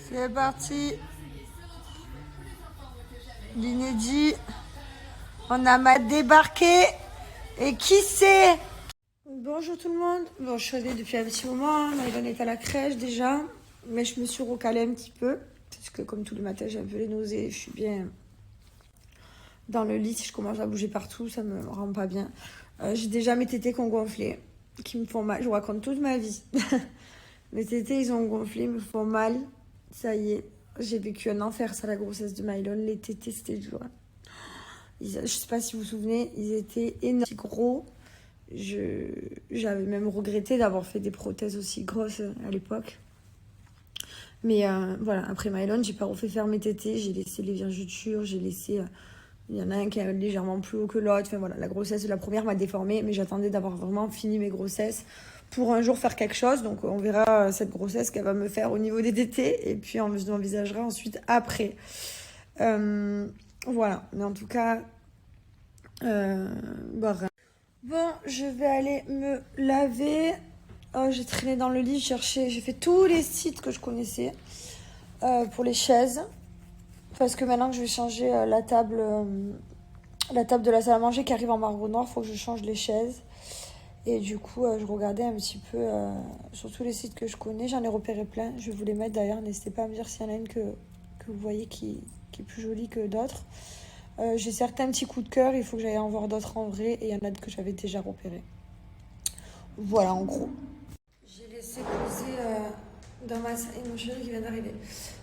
C'est parti. L'inédit. On a mal débarqué. Et qui c'est? Bonjour tout le monde. Bon, je suis allée depuis un petit moment. Maïlon est à la crèche déjà. Mais je me suis recalée un petit peu. Parce que comme tous les matins, j'ai un peu les nausées. Je suis bien dans le lit. Si je commence à bouger partout, ça me rend pas bien. J'ai déjà mes tétés qui ont gonflé. Qui me font mal. Je vous raconte toute ma vie. Mes tétés, ils ont gonflé, ils me font mal. Ça y est. J'ai vécu un enfer, ça, la grossesse de Maïlon. Les tétés, c'était dur. Je sais pas si vous vous souvenez, ils étaient énormes, gros. J'avais même regretté d'avoir fait des prothèses aussi grosses à l'époque. Mais voilà, après Maïlon, j'ai pas refait faire mes tétés. J'ai laissé les vergetures, j'ai laissé... il y en a un qui est légèrement plus haut que l'autre. Enfin voilà, la grossesse de la première m'a déformée, mais j'attendais d'avoir vraiment fini mes grossesses pour un jour faire quelque chose. Donc on verra cette grossesse qu'elle va me faire au niveau des tétés. Et puis on envisagera ensuite après. Voilà, mais en tout cas... Bon, je vais aller me laver. J'ai traîné dans le lit, j'ai fait tous les sites que je connaissais pour les chaises. Parce que maintenant que je vais changer la table de la salle à manger qui arrive en marbre noir, il faut que je change les chaises. Et du coup, je regardais un petit peu sur tous les sites que je connais. J'en ai repéré plein. Je vais vous les mettre d'ailleurs. N'hésitez pas à me dire s'il y en a une que vous voyez qui est plus jolie que d'autres. J'ai certains petits coups de cœur. Il faut que j'aille en voir d'autres en vrai. Et il y en a que j'avais déjà repérés. Voilà, en gros. J'ai laissé poser dans ma... Et mon chéri qui vient d'arriver.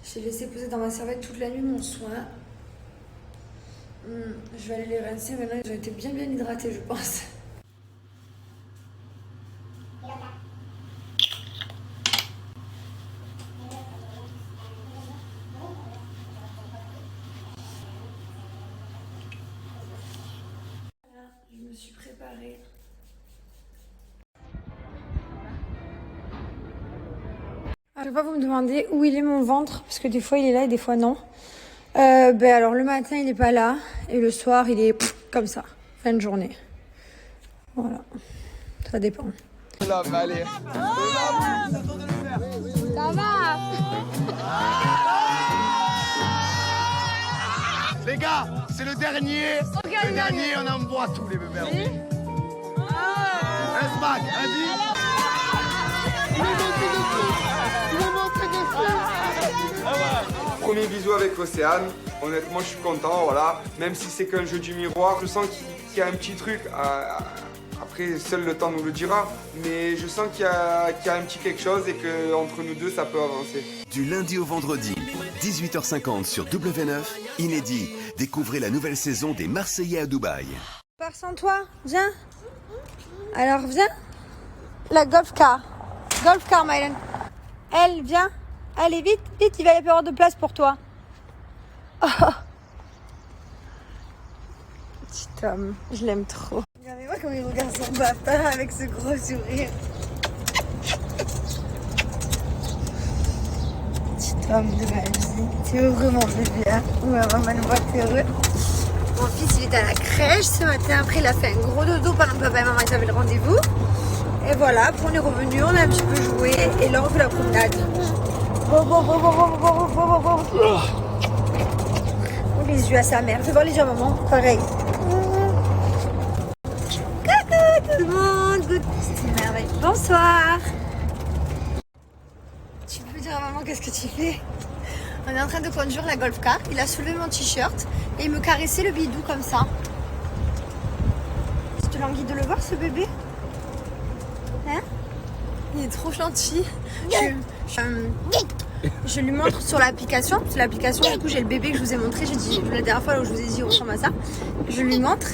J'ai laissé poser dans ma serviette toute la nuit mon soin. Je vais aller les rincer. Maintenant, ils ont été bien hydratés, je pense. Je me suis préparée. Je vais pas vous me demander où il est mon ventre, parce que des fois il est là et des fois non. Alors le matin il est pas là, et le soir il est comme ça, fin de journée. Voilà, ça dépend. Là, mais allez. Ça va. Les gars, c'est le dernier. Le dernier, on envoie tous les bébés. Oui. Un smack, vas-y. Premier bisou avec Océane. Honnêtement, je suis content, voilà. Même si c'est qu'un jeu du miroir, je sens qu'il y a un petit truc. Après, seul le temps nous le dira. Mais je sens qu'il y a un petit quelque chose et qu'entre nous deux, ça peut avancer. Du lundi au vendredi, 18h50 sur W9, inédit. Découvrez la nouvelle saison des Marseillais à Dubaï. Pars sans toi, viens. Alors viens. La golf car. Golf car, Maïlon. Elle, viens. Allez, vite, vite, il va y avoir de place pour toi. Oh. Petit homme, je l'aime trop. Regardez-moi comment il regarde son papa avec ce gros sourire. Petit homme de ma vie. T'es heureux, mon bébé, hein? Ouais, maman le voit, t'es heureux. Mon fils, il est à la crèche ce matin. Après, il a fait un gros dodo pendant que papa et maman avaient le rendez-vous. Et voilà, après on est revenu, on a un petit peu joué. Et là, on fait la promenade. Oh, les yeux à sa mère. Fais voir les yeux à maman. Pareil. Coucou tout le monde. Good. C'est une merveille. Bonsoir. Tu peux dire à maman qu'est-ce que tu fais? On est en train de conduire la Golf Car. Il a soulevé mon t-shirt et il me caressait le bidou comme ça. Tu te languis de le voir, ce bébé? Hein? Il est trop gentil. Je lui montre sur l'application. Sur l'application, du coup, j'ai le bébé que je vous ai montré. J'ai dit la dernière fois où je vous ai dit il ressemble à ça. Je lui montre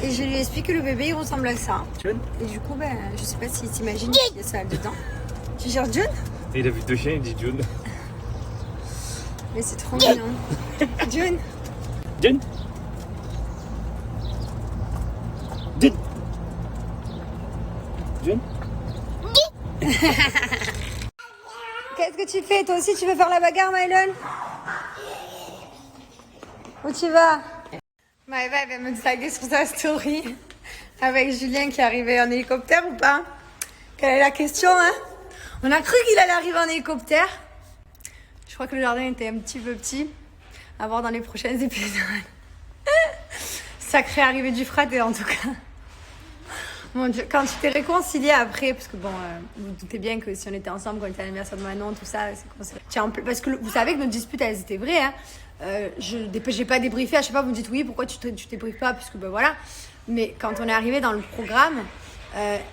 et je lui explique que le bébé il ressemble à ça. John. Et du coup, je sais pas s'il s'imagine qu'il y a ça dedans. Tu gères John? Il a vu deux chiens, il dit John. Mais c'est trop mignon. John. John. John. John. Qu'est-ce que tu fais? Toi aussi, tu veux faire la bagarre, Maïlon? Où tu vas? Maëva, elle vient me taguer sur sa story avec Julien qui est arrivé en hélicoptère ou pas? Quelle est la question, hein? On a cru qu'il allait arriver en hélicoptère. Je crois que le jardin était un petit peu petit. À voir dans les prochains épisodes. Sacrée arrivée du fraté en tout cas. Mon Dieu, quand tu t'es réconcilié après, parce que bon, vous vous doutez bien que si on était ensemble quand on était à l'anniversaire de Manon, tout ça, parce que vous savez que nos disputes, elles étaient vraies. Hein. J'ai pas débriefé, à chaque fois vous me dites oui, pourquoi tu débriefes pas, parce que ben voilà. Mais quand on est arrivé dans le programme,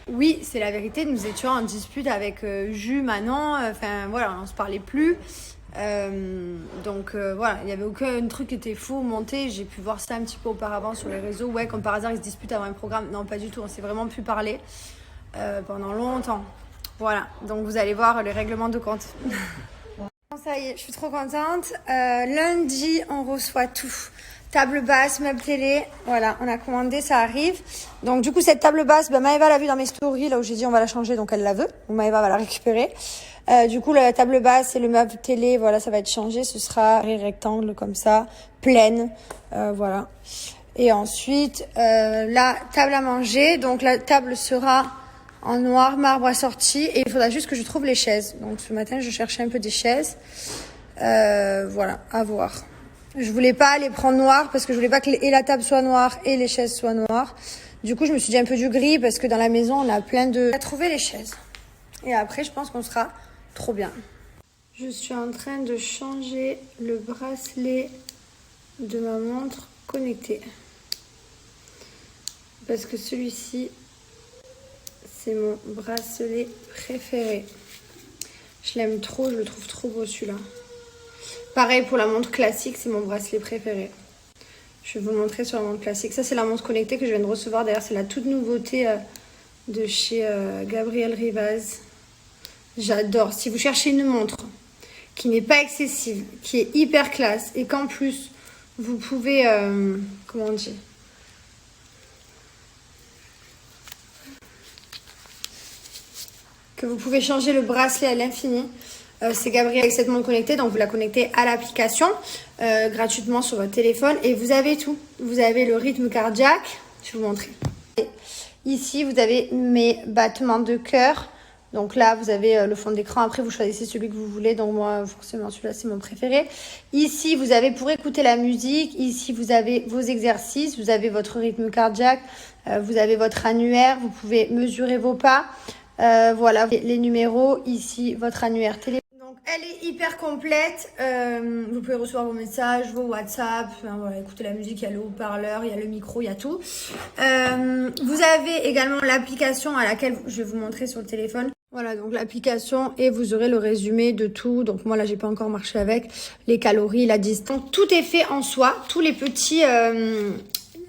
oui, c'est la vérité, nous étions en dispute avec Jus, Manon, enfin voilà, on se parlait plus. Donc voilà, il n'y avait aucun truc qui était faux monté. J'ai pu voir ça un petit peu auparavant sur les réseaux. Ouais, comme par hasard ils se disputent avant un programme. Non, pas du tout, on s'est vraiment pu parler pendant longtemps. Voilà, donc vous allez voir les règlements de compte. Ça y est, je suis trop contente. Lundi, on reçoit tout. Table basse, meuble télé, voilà, on a commandé, ça arrive. Donc du coup, cette table basse, Maëva l'a vue dans mes stories, là où j'ai dit on va la changer, donc elle la veut. Donc Maëva va la récupérer. Du coup, la table basse et le meuble télé, voilà, ça va être changé. Ce sera rectangle comme ça, pleine, voilà. Et ensuite, la table à manger. Donc la table sera en noir, marbre assorti. Et il faudra juste que je trouve les chaises. Donc ce matin, je cherchais un peu des chaises. Voilà, à voir. Je voulais pas les prendre noires parce que je voulais pas que la table soit noire et les chaises soient noires. Du coup, je me suis dit un peu du gris parce que dans la maison, on a plein de... On a trouvé les chaises. Et après, je pense qu'on sera trop bien. Je suis en train de changer le bracelet de ma montre connectée. Parce que celui-ci, c'est mon bracelet préféré. Je l'aime trop, je le trouve trop beau celui-là. Pareil pour la montre classique, c'est mon bracelet préféré. Je vais vous le montrer sur la montre classique. Ça, c'est la montre connectée que je viens de recevoir. D'ailleurs, c'est la toute nouveauté de chez Gabriel Rivaz. J'adore. Si vous cherchez une montre qui n'est pas excessive, qui est hyper classe et qu'en plus, vous pouvez... comment on dit ? Que vous pouvez changer le bracelet à l'infini. C'est Gabriel avec cette montre connectée, donc vous la connectez à l'application gratuitement sur votre téléphone et vous avez tout. Vous avez le rythme cardiaque, je vais vous montrer. Et ici, vous avez mes battements de cœur. Donc là, vous avez le fond d'écran. Après, vous choisissez celui que vous voulez. Donc moi, forcément, celui-là, c'est mon préféré. Ici, vous avez pour écouter la musique. Ici, vous avez vos exercices. Vous avez votre rythme cardiaque. Vous avez votre annuaire. Vous pouvez mesurer vos pas. Voilà, les numéros. Ici, votre annuaire télé. Donc, elle est hyper complète. Vous pouvez recevoir vos messages, vos WhatsApp. Enfin, voilà, écouter la musique, il y a le haut-parleur, il y a le micro, il y a tout. Vous avez également l'application à laquelle je vais vous montrer sur le téléphone. Voilà, donc l'application et vous aurez le résumé de tout. Donc moi là, j'ai pas encore marché avec les calories, la distance. Tout est fait en soi. Tous les petits...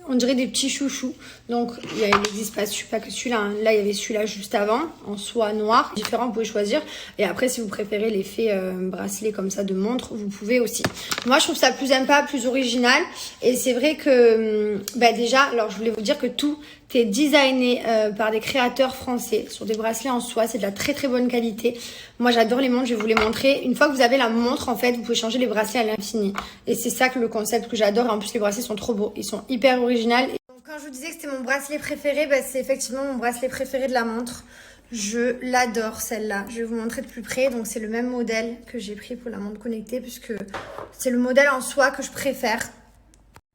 on dirait des petits chouchous. Donc, il n'existe pas que celui-là. Hein. Là, il y avait celui-là juste avant, en soie noire. Différent, vous pouvez choisir. Et après, si vous préférez l'effet bracelet comme ça de montre, vous pouvez aussi. Moi, je trouve ça plus sympa, plus original. Et c'est vrai que, déjà, alors je voulais vous dire que tout est designé par des créateurs français sur des bracelets en soie. C'est de la très très bonne qualité. Moi, j'adore les montres. Je vais vous les montrer. Une fois que vous avez la montre, en fait, vous pouvez changer les bracelets à l'infini. Et c'est ça que le concept que j'adore. Et en plus, les bracelets sont trop beaux. Ils sont hyper originaux. Donc, quand je vous disais que c'était mon bracelet préféré, c'est effectivement mon bracelet préféré de la montre. Je l'adore, celle-là. Je vais vous montrer de plus près. Donc, c'est le même modèle que j'ai pris pour la montre connectée puisque c'est le modèle en soie que je préfère.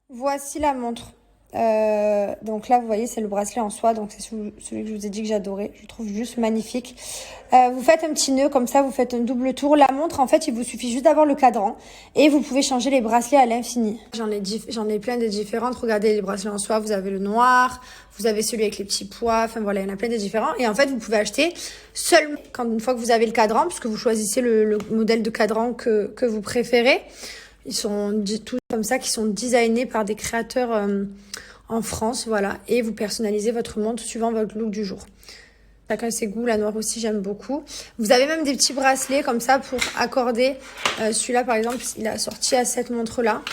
Voici la montre. Donc là, vous voyez, c'est le bracelet en soie. Donc, c'est celui que je vous ai dit que j'adorais. Je le trouve juste magnifique. Vous faites un petit nœud comme ça. Vous faites un double tour. La montre, en fait, il vous suffit juste d'avoir le cadran. Et vous pouvez changer les bracelets à l'infini. J'en ai plein de différentes. Regardez les bracelets en soie. Vous avez le noir. Vous avez celui avec les petits pois. Enfin, voilà, il y en a plein de différents. Et en fait, vous pouvez acheter seulement une fois que vous avez le cadran, puisque vous choisissez le modèle de cadran que vous préférez. Ils sont tous comme ça, qui sont designés par des créateurs en France, voilà. Et vous personnalisez votre montre suivant votre look du jour. Chacun ses goûts, la noire aussi, j'aime beaucoup. Vous avez même des petits bracelets comme ça pour accorder. Celui-là, par exemple, il est assorti à cette montre-là.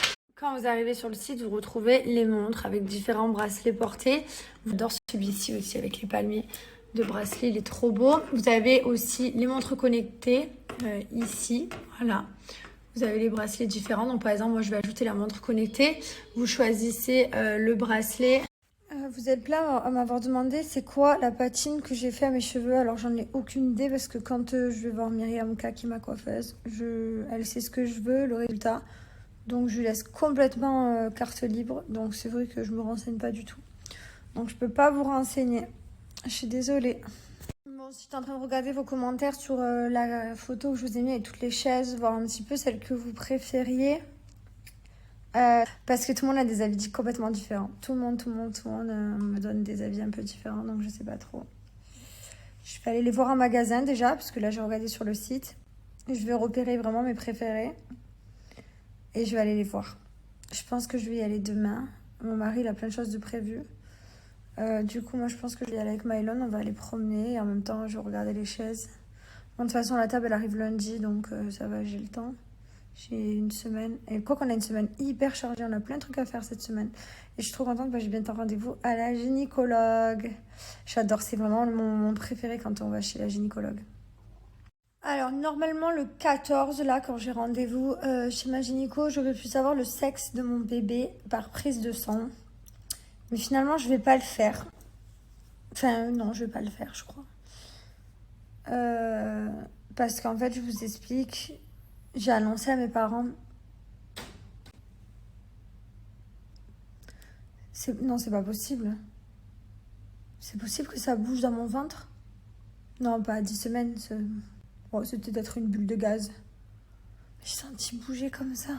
Quand vous arrivez sur le site, vous retrouvez les montres avec différents bracelets portés. J'adore celui-ci aussi avec les palmiers de bracelets, il est trop beau. Vous avez aussi les montres connectées ici, voilà. Vous avez les bracelets différents. Donc, par exemple, moi, je vais ajouter la montre connectée. Vous choisissez le bracelet. Vous êtes plein à m'avoir demandé c'est quoi la patine que j'ai fait à mes cheveux. Alors j'en ai aucune idée parce que quand je vais voir Myriam K qui est ma coiffeuse, elle sait ce que je veux, le résultat. Donc je lui laisse complètement carte libre. Donc c'est vrai que je me renseigne pas du tout. Donc je peux pas vous renseigner. Je suis désolée. Bon, si tu es en train de regarder vos commentaires sur la photo que je vous ai mis avec toutes les chaises, voir un petit peu celle que vous préfériez. Parce que tout le monde a des avis complètement différents. Tout le monde me donne des avis un peu différents, donc je sais pas trop. Je vais aller les voir en magasin déjà, parce que là j'ai regardé sur le site. Je vais repérer vraiment mes préférés. Et je vais aller les voir. Je pense que je vais y aller demain. Mon mari il a plein de choses de prévues. Du coup moi je pense que je vais y aller avec Mylon, on va aller promener. Et en même temps je vais regarder les chaises. Bon, de toute façon la table elle arrive lundi, donc ça va, j'ai le temps. J'ai une semaine, et quoi qu'on a une semaine hyper chargée, on a plein de trucs à faire cette semaine. Et je suis trop contente, j'ai bientôt rendez-vous à la gynécologue. J'adore, c'est vraiment mon préféré quand on va chez la gynécologue. Alors normalement le 14, là, quand j'ai rendez-vous chez ma gynéco, j'aurais pu savoir le sexe de mon bébé par prise de sang. Mais finalement je vais pas le faire. Enfin non, je vais pas le faire je crois. Parce qu'en fait je vous explique... J'ai annoncé à mes parents. Non, c'est pas possible. C'est possible que ça bouge dans mon ventre? Non, pas à 10 semaines. Oh, c'était peut-être une bulle de gaz. J'ai senti bouger comme ça.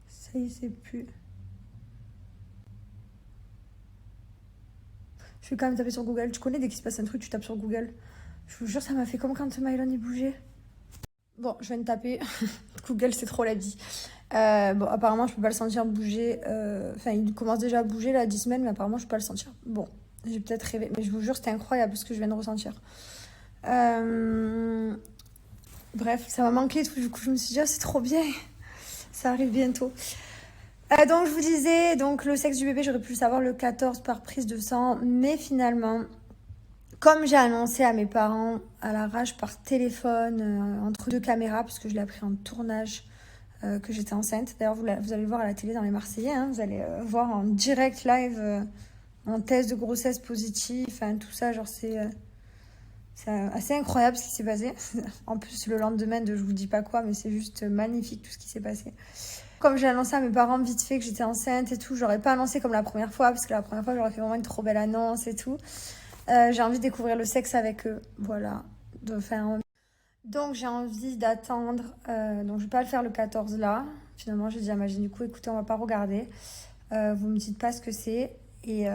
Ça y est, c'est plus. Je vais quand même taper sur Google. Tu connais, dès qu'il se passe un truc, tu tapes sur Google. Je vous jure, ça m'a fait comme quand Mylon y bougeait. Bon, je viens de taper. Google, c'est trop la vie. Bon, apparemment, je peux pas le sentir bouger. Enfin, il commence déjà à bouger, là, 10 semaines, mais apparemment, je peux pas le sentir. Bon, j'ai peut-être rêvé. Mais je vous jure, c'était incroyable ce que je viens de ressentir. Bref, ça m'a manqué. Du coup, je me suis dit, oh, c'est trop bien. Ça arrive bientôt. Donc, je vous disais, donc, le sexe du bébé, j'aurais pu le savoir le 14 par prise de sang. Mais finalement... Comme j'ai annoncé à mes parents à l'arrache par téléphone, entre deux caméras, puisque je l'ai appris en tournage, que j'étais enceinte. D'ailleurs, vous allez le voir à la télé dans les Marseillais. Hein, vous allez voir en direct live un test de grossesse positif. Enfin, tout ça, genre, c'est assez incroyable ce qui s'est passé. En plus, le lendemain de je vous dis pas quoi, mais c'est juste magnifique tout ce qui s'est passé. Comme j'ai annoncé à mes parents vite fait que j'étais enceinte et tout, j'aurais pas annoncé comme la première fois, parce que la première fois, j'aurais fait vraiment une trop belle annonce et tout. J'ai envie de découvrir le sexe avec eux, voilà. Donc j'ai envie d'attendre, donc je vais pas le faire le 14 là. Finalement j'ai dit à ma gynéco, écoutez on va pas regarder, vous me dites pas ce que c'est et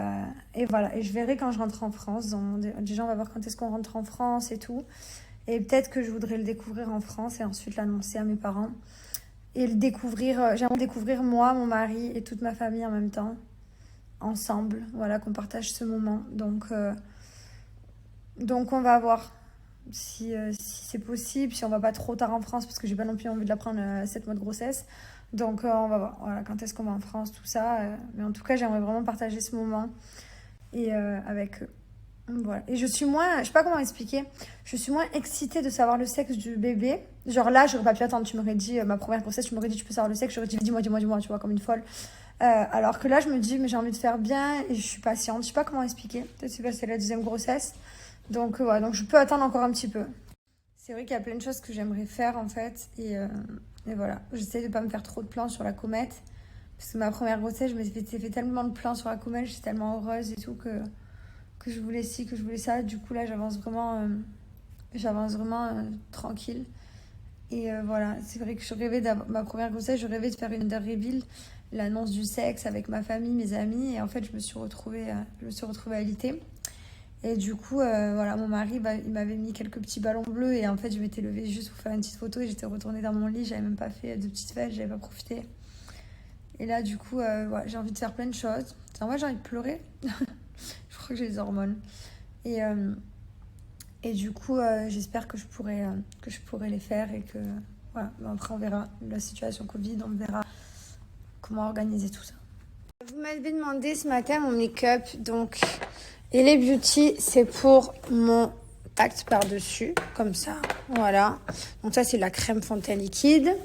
voilà. Et je verrai quand je rentre en France, donc, déjà on va voir quand est-ce qu'on rentre en France et tout. Et peut-être que je voudrais le découvrir en France et ensuite l'annoncer à mes parents. Et le découvrir, j'aimerais découvrir moi, mon mari et toute ma famille en même temps, ensemble, voilà, qu'on partage ce moment. Donc on va voir si c'est possible, si on va pas trop tard en France, parce que j'ai pas non plus envie de la prendre à 7 mois de grossesse. Donc on va voir, voilà, quand est-ce qu'on va en France, tout ça. Mais en tout cas, j'aimerais vraiment partager ce moment et avec eux. Voilà. Et je suis moins, je sais pas comment expliquer, je suis moins excitée de savoir le sexe du bébé. Genre là, j'aurais pas pu attendre, tu m'aurais dit, ma première grossesse, tu m'aurais dit, tu peux savoir le sexe, j'aurais dit, dis-moi, tu vois, comme une folle. Alors que là, je me dis, mais j'ai envie de faire bien et je suis patiente. Je sais pas comment expliquer. Peut-être que c'est la deuxième grossesse. Donc, voilà, donc je peux attendre encore un petit peu. C'est vrai qu'il y a plein de choses que j'aimerais faire en fait. Et voilà, j'essaie de pas me faire trop de plans sur la comète. Parce que ma première grossesse, je m'étais fait tellement de plans sur la comète, j'étais tellement heureuse et tout que je voulais ci, que je voulais ça. Du coup, là, j'avance vraiment tranquille. Et voilà, c'est vrai que je rêvais ma première grossesse, je rêvais de faire une under reveal, l'annonce du sexe avec ma famille, mes amis. Et en fait, je me suis retrouvée à l'IT. Et du coup, voilà, mon mari, il m'avait mis quelques petits ballons bleus. Et en fait, je m'étais levée juste pour faire une petite photo. Et j'étais retournée dans mon lit. J'avais même pas fait de petites fêtes. J'avais pas profité. Et là, du coup, ouais, j'ai envie de faire plein de choses. En vrai, j'ai envie de pleurer. Je crois que j'ai des hormones. Et du coup, j'espère que je pourrai les faire. Et que, voilà. Après, on verra la situation Covid. On verra comment organiser tout ça. Vous m'avez demandé ce matin mon make-up. Donc... Et les beauty, c'est pour mon tact par-dessus, comme ça, voilà. Donc ça, c'est la crème fond de teint liquide.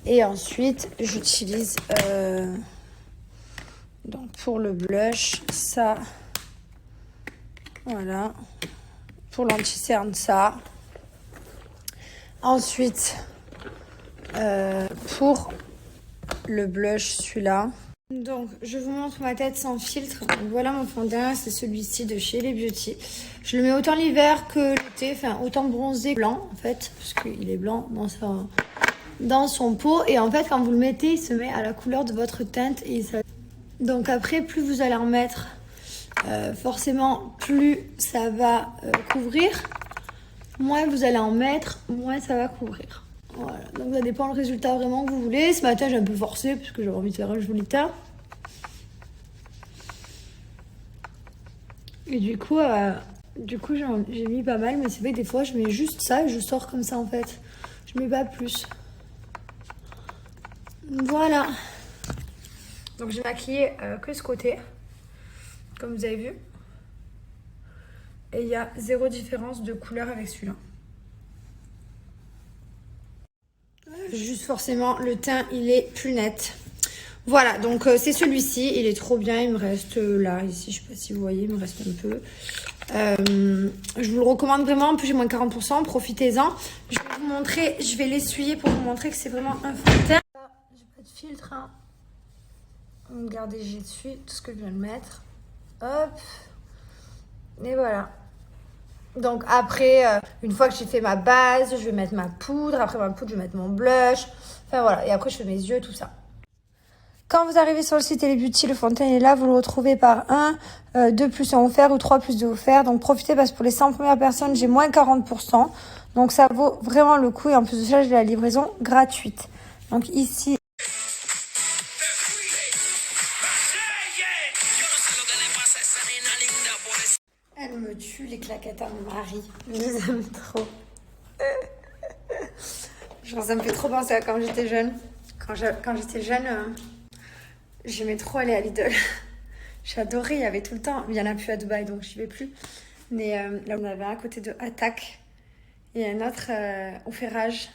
Et ensuite, j'utilise Donc pour le blush, ça. Voilà. Pour l'anti-cerne, ça. Ensuite, pour le blush, celui-là. Donc, je vous montre ma tête sans filtre. Donc, voilà mon fond de teint, c'est celui-ci de chez Les Beauty. Je le mets autant l'hiver que l'été, enfin autant bronzé blanc en fait, parce qu'il est blanc dans son pot. Et en fait, quand vous le mettez, il se met à la couleur de votre teinte. Et ça... Donc après, plus vous allez en mettre, forcément, plus ça va couvrir. Moins vous allez en mettre, moins ça va couvrir. Voilà, donc ça dépend le résultat vraiment que vous voulez. Ce matin, j'ai un peu forcé parce que j'avais envie de faire un joli teint. Et du coup j'ai mis pas mal, mais c'est vrai que des fois, je mets juste ça et je sors comme ça en fait. Je mets pas plus. Voilà. Donc j'ai maquillé que ce côté, comme vous avez vu. Et il y a zéro différence de couleur avec celui-là. Juste forcément, le teint, il est plus net. Voilà, donc c'est celui-ci. Il est trop bien. Il me reste là, ici. Je sais pas si vous voyez, il me reste un peu. Je vous le recommande vraiment. En plus, j'ai moins 40%. Profitez-en. Je vais vous montrer. Je vais l'essuyer pour vous montrer que c'est vraiment un fond de teint. J'ai pas de filtre. Hein. Regardez, j'ai dessus tout ce que je viens de mettre. Hop. Et voilà. Donc après, une fois que j'ai fait ma base, je vais mettre ma poudre. Après ma poudre, je vais mettre mon blush. Enfin voilà, et après je fais mes yeux, tout ça. Quand vous arrivez sur le site Les Beauty, le fond de teint est là. Vous le retrouvez par 1, 2 plus 1 offert ou 3 plus 2 offert. Donc profitez parce que pour les 100 premières personnes, j'ai moins 40%. Donc ça vaut vraiment le coup. Et en plus de ça, j'ai la livraison gratuite. Donc ici... Elle me tue les claquettes à mon mari. Je les aime trop. Genre, ça me fait trop penser à quand j'étais jeune. Quand j'étais jeune, j'aimais trop aller à Lidl. J'adorais, il y avait tout le temps. Il n'y en a plus à Dubaï, donc j'y vais plus. Mais là, on avait un à côté de Attaque et un autre au Ferrage.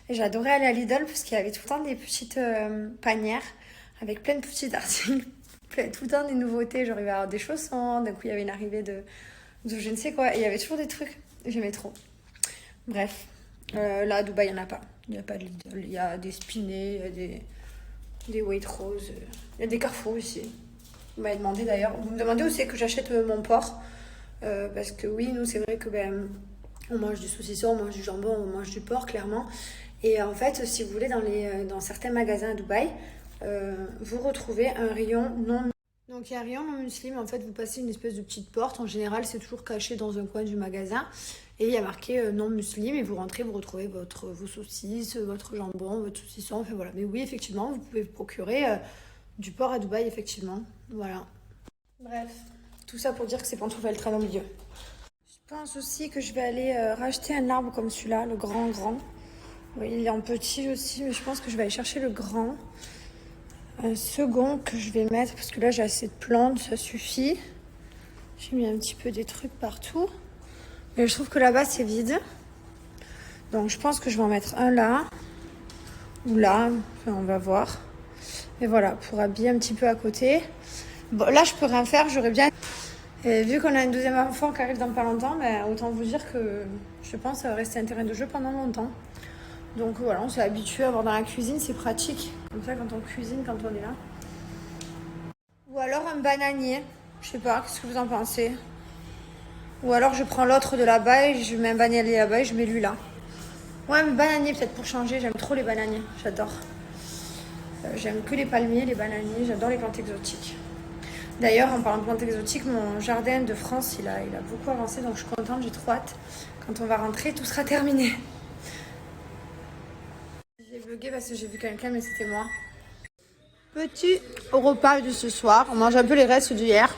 Et j'adorais aller à Lidl parce qu'il y avait tout le temps des petites panières avec plein de petits articles. Tout le temps des nouveautés. Genre, il y avait des chaussons. D'un coup, il y avait une arrivée de je ne sais quoi. Et il y avait toujours des trucs. J'aimais trop. Bref. Là, à Dubaï, il n'y en a pas. Il n'y a pas de Lidl. Il y a des Spinets, il y a des Waitrose. Il y a des Carrefour aussi. Vous m'avez demandé d'ailleurs. Vous me demandez où c'est que j'achète mon porc. Parce que oui, nous, c'est vrai que on mange du saucisson, on mange du jambon, on mange du porc, clairement. Et en fait, si vous voulez, dans certains magasins à Dubaï, vous retrouvez un rayon non... Donc, il y a un rayon non muesli, mais en fait, vous passez une espèce de petite porte. En général, c'est toujours caché dans un coin du magasin. Et il y a marqué non muesli, mais vous rentrez, vous retrouvez vos saucisses, votre jambon, votre saucisson, enfin voilà. Mais oui, effectivement, vous pouvez vous procurer du porc à Dubaï, effectivement. Voilà. Bref, tout ça pour dire que ces pantoufles, elles traînent au milieu. Je pense aussi que je vais aller racheter un arbre comme celui-là, le grand. Oui, il est en petit aussi, mais je pense que je vais aller chercher le grand. Un second que je vais mettre, parce que là j'ai assez de plantes, ça suffit. J'ai mis un petit peu des trucs partout. Mais je trouve que là-bas c'est vide. Donc je pense que je vais en mettre un là. Ou là, enfin on va voir. Et voilà, pour habiller un petit peu à côté. Bon, là je peux rien faire, j'aurais bien... Et vu qu'on a une deuxième enfant qui arrive dans pas longtemps, autant vous dire que je pense que ça va rester un terrain de jeu pendant longtemps. Donc voilà, on s'est habitué à avoir dans la cuisine, c'est pratique. Comme ça, quand on cuisine, quand on est là. Ou alors un bananier. Je sais pas, qu'est-ce que vous en pensez? Ou alors je prends l'autre de là-bas et je mets un bananier là-bas et je mets lui là. Ouais, mais bananier peut-être pour changer. J'aime trop les bananiers, j'adore. J'aime que les palmiers, les bananiers, j'adore les plantes exotiques. D'ailleurs, en parlant de plantes exotiques, mon jardin de France, il a beaucoup avancé, donc je suis contente, j'ai trop hâte. Quand on va rentrer, tout sera terminé. J'ai bugué parce que j'ai vu quelqu'un, mais c'était moi. Petit repas de ce soir. On mange un peu les restes d'hier.